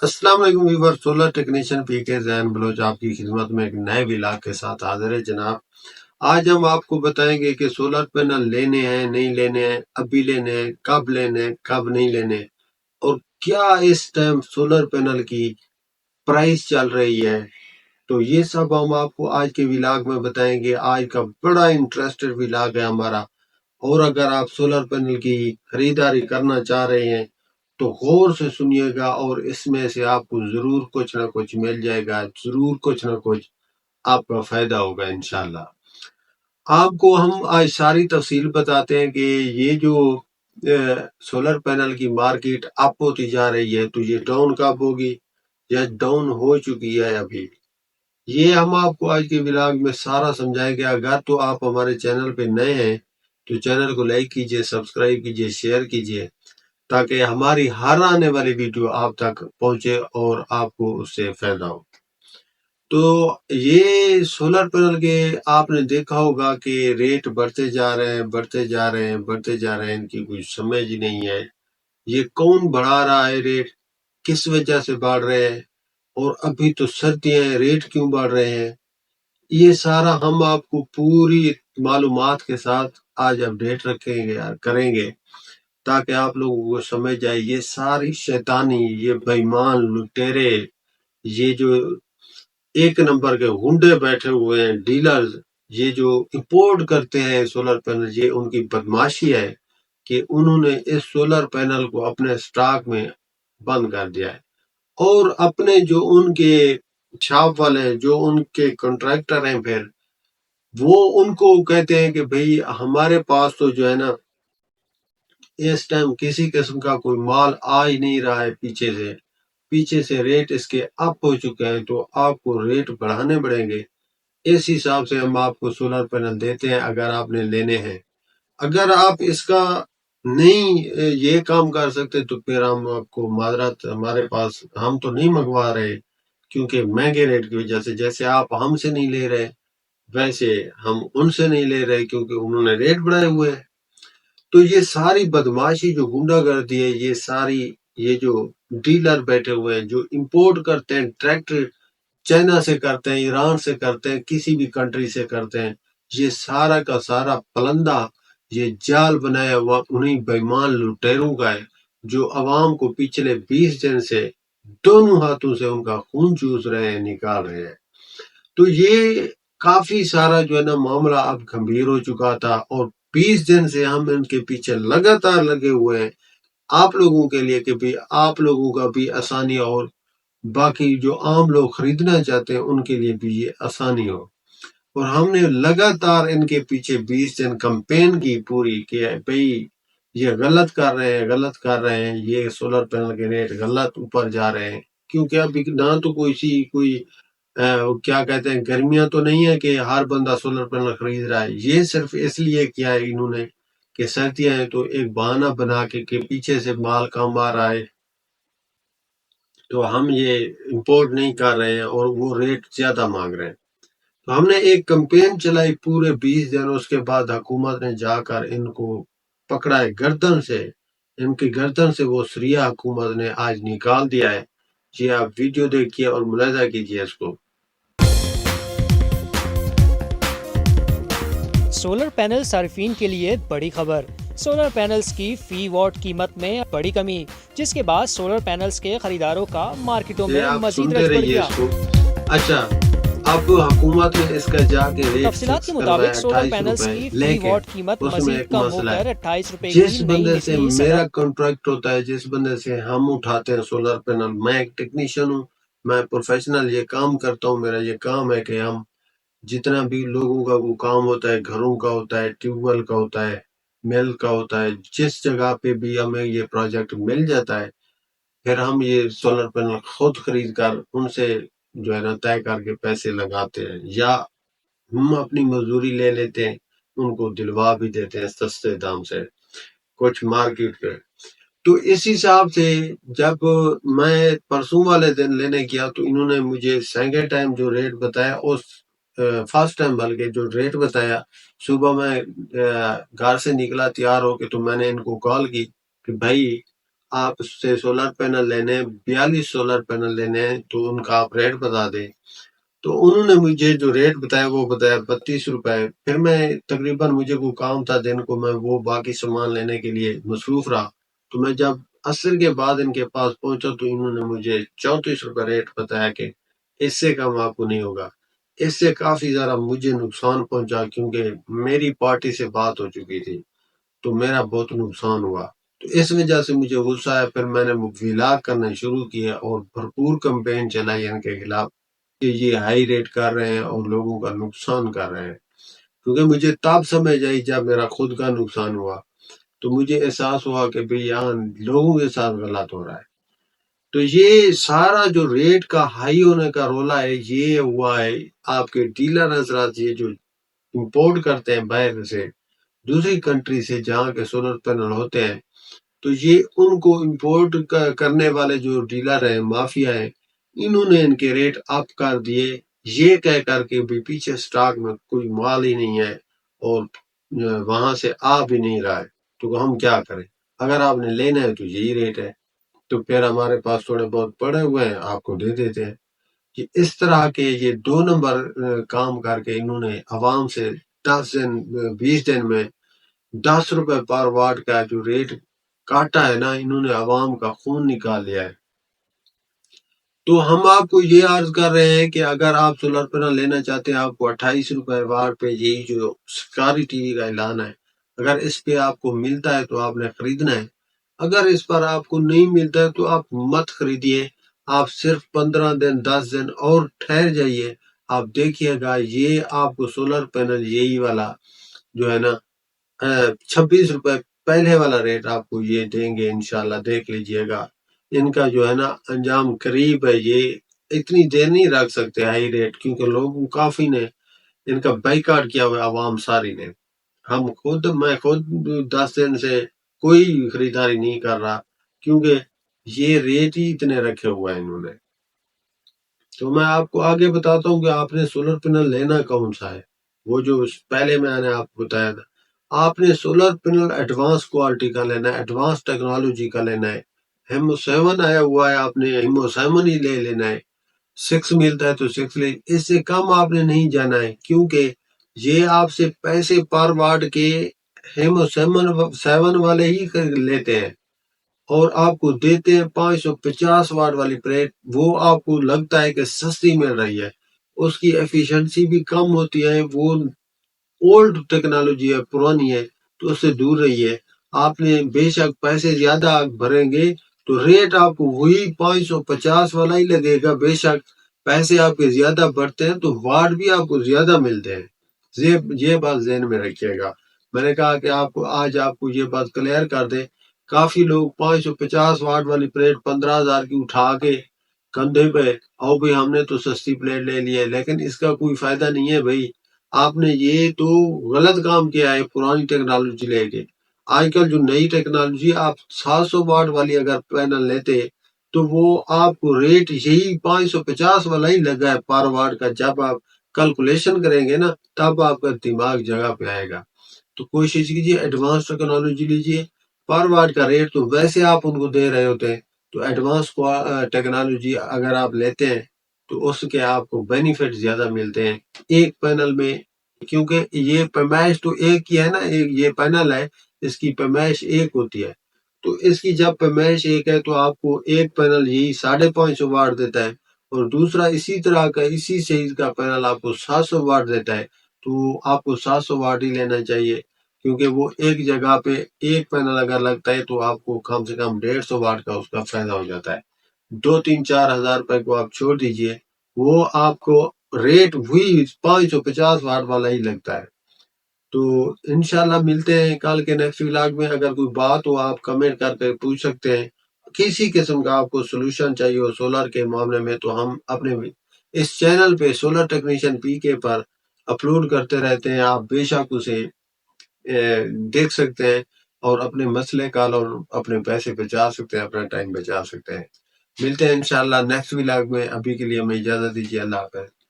السلام علیکم ویور، solar technician پی کے زین بلوچ آپ کی خدمت میں ایک نئے ولاگ کے ساتھ حاضر ہے جناب۔ آج ہم آپ کو بتائیں گے کہ سولر پینل لینے ہیں نہیں لینے ہیں، ابھی لینے ہیں، کب لینے ہیں، کب نہیں لینے، اور کیا اس ٹائم سولر پینل کی پرائس چل رہی ہے۔ تو یہ سب ہم آپ کو آج کے ولاگ میں بتائیں گے۔ آج کا بڑا انٹرسٹڈ ولاگ ہے ہمارا، اور اگر آپ سولر پینل کی خریداری کرنا چاہ رہے ہیں تو غور سے سنیے گا، اور اس میں سے آپ کو ضرور کچھ نہ کچھ مل جائے گا، ضرور کچھ نہ کچھ آپ کا فائدہ ہوگا انشاءاللہ۔ آپ کو ہم آج ساری تفصیل بتاتے ہیں کہ یہ جو سولر پینل کی مارکیٹ اپ ہوتی جا رہی ہے تو یہ ڈاؤن کب ہوگی یا ڈاؤن ہو چکی ہے ابھی، یہ ہم آپ کو آج کے ولاگ میں سارا سمجھائیں گے۔ اگر تو آپ ہمارے چینل پہ نئے ہیں تو چینل کو لائک کیجئے، سبسکرائب کیجئے، شیئر کیجئے، تاکہ ہماری ہر آنے والی ویڈیو آپ تک پہنچے اور آپ کو اس سے فائدہ ہو۔ تو یہ سولر پینل کے آپ نے دیکھا ہوگا کہ ریٹ بڑھتے جا رہے ہیں، بڑھتے جا رہے ہیں، بڑھتے جا رہے ہیں، ان کی کوئی سمجھ نہیں ہے۔ یہ کون بڑھا رہا ہے ریٹ، کس وجہ سے بڑھ رہے ہیں، اور ابھی تو سردیاں ہیں، ریٹ کیوں بڑھ رہے ہیں، یہ سارا ہم آپ کو پوری معلومات کے ساتھ آج اپڈیٹ رکھیں گے، کریں گے، تاکہ آپ لوگوں کو سمجھ جائے۔ یہ ساری شیطانی، یہ بےمان لٹیرے، یہ جو ایک نمبر کے ہنڈے بیٹھے ہوئے ہیں ڈیلرز، یہ جو امپورٹ کرتے ہیں سولر پینل، یہ ان کی بدماشی ہے کہ انہوں نے اس سولر پینل کو اپنے سٹاک میں بند کر دیا ہے، اور اپنے جو ان کے شاپ والے ہیں، جو ان کے کنٹریکٹر ہیں، پھر وہ ان کو کہتے ہیں کہ بھئی ہمارے پاس تو جو ہے نا اس ٹائم کسی قسم کا کوئی مال آ ہی نہیں رہا ہے، پیچھے سے ریٹ اس کے اپ ہو چکے ہیں، تو آپ کو ریٹ بڑھانے پڑیں گے۔ اس حساب سے ہم آپ کو سولر پینل دیتے ہیں اگر آپ نے لینے ہیں۔ اگر آپ اس کا نہیں یہ کام کر سکتے تو پھر ہم آپ کو معذرت، ہمارے پاس ہم تو نہیں منگوا رہے، کیونکہ مہنگے ریٹ کی وجہ سے، جیسے آپ ہم سے نہیں لے رہے ویسے ہم ان سے نہیں لے رہے، کیونکہ انہوں نے ریٹ بڑھائے ہوئے ہیں۔ تو یہ ساری بدماشی جو گنڈا گردی ہے، یہ ساری، یہ جو ڈیلر بیٹھے ہوئے ہیں جو امپورٹ کرتے ہیں ٹریکٹر، چائنا سے کرتے ہیں، ایران سے کرتے ہیں، کسی بھی کنٹری سے کرتے ہیں، یہ سارا کا سارا پلندہ، یہ جال بنایا ہوا انہیں بےمان لٹیروں کا ہے، جو عوام کو پچھلے 20 دن سے دونوں ہاتھوں سے ان کا خون چوس رہے ہیں، نکال رہے ہیں۔ تو یہ کافی سارا جو ہے نا معاملہ اب گمبھیر ہو چکا تھا، اور 20 دن سے ہم ان کے پیچھے لگاتار لگے ہوئے ہیں آپ لوگوں کے لیے، کہ بھی آپ لوگوں کا بھی آسانی، اور باقی جو عام لوگ خریدنا چاہتے ہیں ان کے لیے بھی یہ آسانی ہو۔ اور ہم نے لگاتار ان کے پیچھے 20 دن کمپین کی پوری، کہ بھئی یہ غلط کر رہے ہیں، غلط کر رہے ہیں، یہ سولر پینل کے ریٹ غلط اوپر جا رہے ہیں، کیونکہ ابھی نہ تو کوئی کیا کہتے ہیں گرمیاں تو نہیں ہے کہ ہر بندہ سولر پینل خرید رہا ہے۔ یہ صرف اس لیے کیا ہے انہوں نے کہ سردیاں ہیں، تو ایک بہانہ بنا کے کہ پیچھے سے مال کم آ رہا ہے تو ہم یہ امپورٹ نہیں کر رہے ہیں، اور وہ ریٹ زیادہ مانگ رہے ہیں۔ تو ہم نے ایک کمپین چلائی پورے 20 دن، اس کے بعد حکومت نے جا کر ان کو پکڑا ہے گردن سے، ان کی گردن سے وہ سریا حکومت نے آج نکال دیا ہے۔ جی آپ ویڈیو دیکھیے اور ملاحظہ کیجیے اس کو۔ سولر پینل صارفین کے لیے بڑی خبر، سولر پینلز کی فی واٹ قیمت میں بڑی کمی، جس کے بعد سولر پینلز کے خریداروں کا مارکیٹوں میں آپ مزید سنتے رش بڑھ رہیے گیا۔ اس کو۔ اچھا، اب حکومت نے اس کا جا کے ریٹ تفصیلات فکس کے کروایا مطابق سولر 28 پینلز روپے، کی فی لیکن واٹ قیمت اس میں مزید ایک کم ہو مسئلہ کر ہے۔ 28 روپے جس کی نئی بندے سے نسلی صدر میرا کنٹریکٹ ہوتا ہے، جس بندے سے ہم اٹھاتے ہیں سولر پینل، میں ایک ٹیکنیشین ہوں، میں پروفیشنل یہ کام کرتا ہوں، میرا یہ کام ہے کہ ہم جتنا بھی لوگوں کا وہ کام ہوتا ہے، گھروں کا ہوتا ہے، ٹیوب ویل کا ہوتا ہے، مل کا ہوتا ہے، جس جگہ پہ بھی ہمیں یہ پروجیکٹ مل جاتا ہے، پھر ہم یہ سولر پینل خود خرید کر ان سے جو ہے نا طے کر کے پیسے لگاتے ہیں، یا ہم اپنی مزدوری لے لیتے ہیں، ان کو دلوا بھی دیتے ہیں سستے دام سے کچھ مارکیٹ پہ۔ تو اس حساب سے جب میں پرسوں والے دن لینے گیا تو انہوں نے مجھے سیکنڈ ٹائم جو ریٹ بتایا، اس فرسٹ ٹائم بلکہ جو ریٹ بتایا، صبح میں گھر سے نکلا تیار ہو کے، تو میں نے ان کو کال کی کہ بھائی آپ سے سولر پینل لینے 42 سولر پینل لینے ہیں تو ان کا آپ ریٹ بتا دیں۔ تو انہوں نے مجھے جو ریٹ بتایا وہ بتایا 32 روپے۔ پھر میں تقریباً مجھے کوئی کام تھا دن کو، میں وہ باقی سامان لینے کے لیے مصروف رہا، تو میں جب عصر کے بعد ان کے پاس پہنچا تو انہوں نے مجھے 34 روپے ریٹ بتایا کہ اس سے کم آپ کو نہیں ہوگا۔ اس سے کافی زیادہ مجھے نقصان پہنچا، کیونکہ میری پارٹی سے بات ہو چکی تھی تو میرا بہت نقصان ہوا۔ تو اس وجہ سے مجھے غصہ آیا، پھر میں نے ویلاگ کرنا شروع کیا اور بھرپور کمپین چلائی ان کے خلاف کہ یہ ہائی ریٹ کر رہے ہیں اور لوگوں کا نقصان کر رہے ہیں۔ کیونکہ مجھے تب سمجھ آئی جب میرا خود کا نقصان ہوا، تو مجھے احساس ہوا کہ بھئی یہاں لوگوں کے ساتھ غلط ہو رہا ہے۔ تو یہ سارا جو ریٹ کا ہائی ہونے کا رولا ہے، یہ ہوا ہے آپ کے ڈیلر حضرات، یہ جو امپورٹ کرتے ہیں باہر سے دوسری کنٹری سے جہاں کے سولر پینل ہوتے ہیں، تو یہ ان کو امپورٹ کرنے والے جو ڈیلر ہیں، مافیا ہیں، انہوں نے ان کے ریٹ اپ کر دیے، یہ کہہ کر کے بھی پیچھے سٹاک میں کوئی مال ہی نہیں ہے اور وہاں سے آ بھی نہیں رہا ہے، تو ہم کیا کریں؟ اگر آپ نے لینا ہے تو یہی ریٹ ہے، تو پھر ہمارے پاس تھوڑے بہت پڑے ہوئے ہیں، آپ کو دے دیتے ہیں۔ کہ اس طرح کے یہ 2 نمبر کام کر کے انہوں نے عوام سے 20 دن میں 10 روپے پر واٹ کا جو ریٹ کاٹا ہے نا، انہوں نے عوام کا خون نکال لیا ہے۔ تو ہم آپ کو یہ عرض کر رہے ہیں کہ اگر آپ سولر پینل لینا چاہتے ہیں، آپ کو 28 روپے واٹ پہ یہی جو سرکاری ٹی وی کا اعلان ہے، اگر اس پہ آپ کو ملتا ہے تو آپ نے خریدنا ہے۔ اگر اس پر آپ کو نہیں ملتا ہے تو آپ مت خریدیے، آپ صرف 15 دن 10 دن اور ٹھہر جائیے، آپ دیکھیے گا یہ آپ کو سولر پینل یہی والا جو ہے نا 26 روپے پہلے والا ریٹ آپ کو یہ دیں گے، انشاءاللہ دیکھ لیجئے گا۔ ان کا جو ہے نا انجام قریب ہے، یہ اتنی دیر نہیں رکھ سکتے ہائی ریٹ، کیونکہ لوگوں کافی نے ان کا بائیکاٹ کیا ہوا، عوام ساری نے۔ میں خود 10 دن سے کوئی خریداری نہیں کر رہا، کیونکہ یہ ریٹ ہی اتنے رکھے ہوا ہے انہوں نے۔ تو میں آپ کو آگے بتاتا ہوں کہ آپ نے سولر پینل لینا کون سا ہے۔ وہ جو پہلے میں نے آپ کو بتایا تھا، آپ نے سولر پینل ایڈوانس کوالٹی کا لینا ہے، ایڈوانس ٹیکنالوجی کا لینا ہے۔ ہیمو 7 آیا ہوا ہے، آپ نے ہیمو 7 ہی لے لینا ہے۔ 6 ملتا ہے تو 6 لے، اس سے کم آپ نے نہیں جانا ہے، کیونکہ یہ آپ سے پیسے پر واٹ کے ہیمو 7 والے ہی لیتے ہیں اور آپ کو دیتے ہیں 550 واٹ والی پلیٹ۔ وہ آپ کو لگتا ہے کہ سستی مل رہی ہے، اس کی ایفیشنسی بھی کم ہوتی ہے، وہ اولڈ ٹیکنالوجی ہے، پرانی ہے، تو اس سے دور رہیے۔ آپ نے بے شک پیسے زیادہ بھریں گے تو ریٹ آپ کو وہی 550 والا ہی لگے گا، بے شک پیسے آپ کے زیادہ بڑھتے ہیں تو واٹ بھی آپ کو زیادہ ملتے ہیں۔ یہ بات ذہن میں رکھیے گا۔ میں نے کہا کہ آج آپ کو یہ بات کلیئر کر دے۔ کافی لوگ 550 واٹ والی پلیٹ 15,000 کی اٹھا کے کندھے پہ، او بھئی ہم نے تو سستی پلیٹ لے لی ہے، لیکن اس کا کوئی فائدہ نہیں ہے بھائی۔ آپ نے یہ تو غلط کام کیا ہے پرانی ٹیکنالوجی لے کے۔ آج کل جو نئی ٹیکنالوجی، آپ 700 واٹ والی اگر پینل لیتے تو وہ آپ کو ریٹ یہی 550 والا ہی لگا ہے پر واٹ کا۔ جب آپ کیلکولیشن کریں گے نا تب آپ کا دماغ جگہ پہ آئے گا۔ تو کوشش کیجیے ایڈوانس ٹیکنالوجی لیجیے۔ پر واٹ کا ریٹ تو ویسے آپ ان کو دے رہے ہوتے ہیں، تو ایڈوانس ٹیکنالوجی اگر آپ لیتے ہیں تو اس کے آپ کو بینیفٹ زیادہ ملتے ہیں ایک پینل میں، کیونکہ یہ پیمائش تو ایک ہی ہے نا، یہ پینل ہے، اس کی پیمائش ایک ہوتی ہے، تو اس کی جب پیمائش ایک ہے تو آپ کو ایک پینل یہی 550 واٹ دیتا ہے اور دوسرا اسی طرح کا اسی سائز کا پینل آپ کو 700 واٹ دیتا ہے، تو آپ کو 700 واٹ ہی لینا چاہیے، کیونکہ وہ ایک جگہ پہ ایک پینل اگر لگتا ہے تو آپ کو کم سے کم 150 واٹ کا اس کا فائدہ ہو جاتا ہے۔ 2-3-4 ہزار روپے کو آپ چھوڑ دیجئے، وہ آپ کو ریٹ وہی 550 واٹ والا ہی لگتا ہے۔ تو انشاءاللہ ملتے ہیں کل کے نیکسٹ ولاگ میں۔ اگر کوئی بات ہو آپ کمنٹ کر کے پوچھ سکتے ہیں، کسی قسم کا آپ کو سولوشن چاہیے ہو سولر کے معاملے میں، تو ہم اپنے اس چینل پہ سولر ٹیکنیشین پی کے پر اپلوڈ کرتے رہتے ہیں، آپ بے شک اسے دیکھ سکتے ہیں اور اپنے مسئلے کا اور اپنے پیسے بچا سکتے ہیں، اپنا ٹائم بچا سکتے ہیں۔ ملتے ہیں انشاءاللہ نیکسٹ ولاگ میں، ابھی کے لیے ہمیں اجازت دیجیے، اللہ حافظ۔